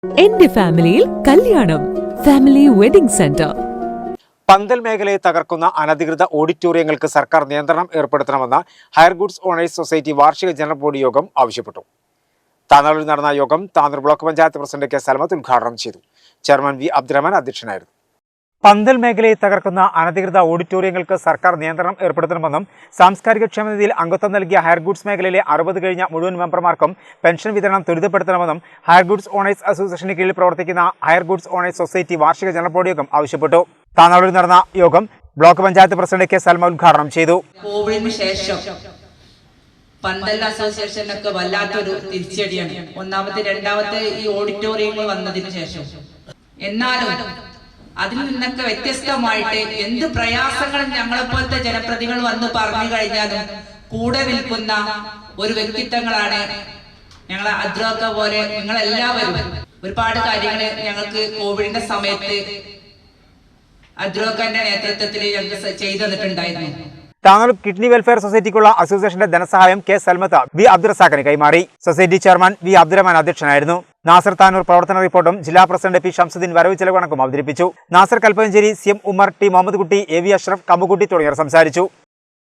എന്റെ ഫാമിലിയിൽ കല്യാണം ഫാമിലി വെഡിംഗ് സെന്റർ. പന്തൽ മേഖലയെ തകർക്കുന്ന അനധികൃത ഓഡിറ്റോറിയങ്ങൾക്ക് സർക്കാർ നിയന്ത്രണം ഏർപ്പെടുത്തണമെന്ന് ഹയർ ഗുഡ്സ് ഓണേഴ്സ് സൊസൈറ്റി വാർഷിക ജനറൽ ബോഡി യോഗം ആവശ്യപ്പെട്ടു. താനാളൂരിൽ നടന്ന യോഗം Tanur block panchayat president K Salmath ഉദ്ഘാടനം ചെയ്തു. ചെയർമാൻ വി അബ്ദുറഹ്മാൻ അധ്യക്ഷനായിരുന്നു. പന്തൽ മേഖലയെ തകർക്കുന്ന അനധികൃത ഓഡിറ്റോറിയങ്ങൾക്ക് സർക്കാർ നിയന്ത്രണം ഏർപ്പെടുത്തണമെന്നും സാംസ്കാരിക ക്ഷേമനിധിയിൽ അംഗത്വം നൽകിയ ഹയർ ഗുഡ്സ് മേഖലയിലെ 60 കഴിഞ്ഞ മുഴുവൻ മെമ്പർമാർക്കും പെൻഷൻ വിതരണം ത്വരിതപ്പെടുത്തണമെന്നും ഹയർ ഗുഡ്സ് ഓണേഴ്സ് അസോസിയേഷന് കീഴിൽ പ്രവർത്തിക്കുന്ന ഹയർ ഗുഡ്സ് ഓണേഴ്സ് സൊസൈറ്റി വാർഷിക ജനറൽ ബോഡി യോഗം ആവശ്യപ്പെട്ടു. താനാളൂരിൽ നടന്ന യോഗം block panchayat president K Salma ഉദ്ഘാടനം ചെയ്തു. കോവിഡിന് ശേഷം പന്തൽ അസോസിയേഷനൊക്കെ വല്ലാത്തൊരു തിരിച്ചടിയാണ്. ഒന്നാമത്തെ രണ്ടാമത്തെ ഈ ഓഡിറ്റോറിയങ്ങൾ വന്നതിന് ശേഷം. എന്നാലും അതിൽ നിന്നൊക്കെ വ്യത്യസ്തമായിട്ട് എന്ത് പ്രയാസങ്ങളും ഞങ്ങളെപ്പോലത്തെ ജനപ്രതിനിധികൾ വന്ന് പറഞ്ഞു കഴിഞ്ഞാലും കൂടെ നിൽക്കുന്ന ഒരു വ്യക്തിത്വങ്ങളാണ് ഞങ്ങളെ അദ്രോക്ക പോലെ. നിങ്ങളെല്ലാവരും ഒരുപാട് കാര്യങ്ങൾ ഞങ്ങൾക്ക് കോവിഡിന്റെ സമയത്ത് അദ്രോക്കന്റെ നേതൃത്വത്തിൽ ഞങ്ങൾക്ക് ചെയ്തു തന്നിട്ടുണ്ടായിരുന്നു. താനൂർ കിഡ്നി വെൽഫെയർ സൊസൈറ്റിക്കുള്ള അസോസിയേഷന്റെ ധനസഹായം കെ സൽമത്ത് വി അബ്ദുറസാഖിന് കൈമാറി. സൊസൈറ്റി ചെയർമാൻ വി അബ്ദുറഹ്മാൻ അധ്യക്ഷനായിരുന്നു. നാസർ താനൂർ പ്രവർത്തന റിപ്പോർട്ടും ജില്ലാ പ്രസിഡന്റ് പി ഷംസുദ്ദീൻ വരവ് ചെലവ് കണക്കും അവതരിപ്പിച്ചു. Nasar Kalpancheri, C M Umar, T Muhammad Kutty, A V Ashraf, Kammukutty തുടങ്ങിയവർ സംസാരിച്ചു.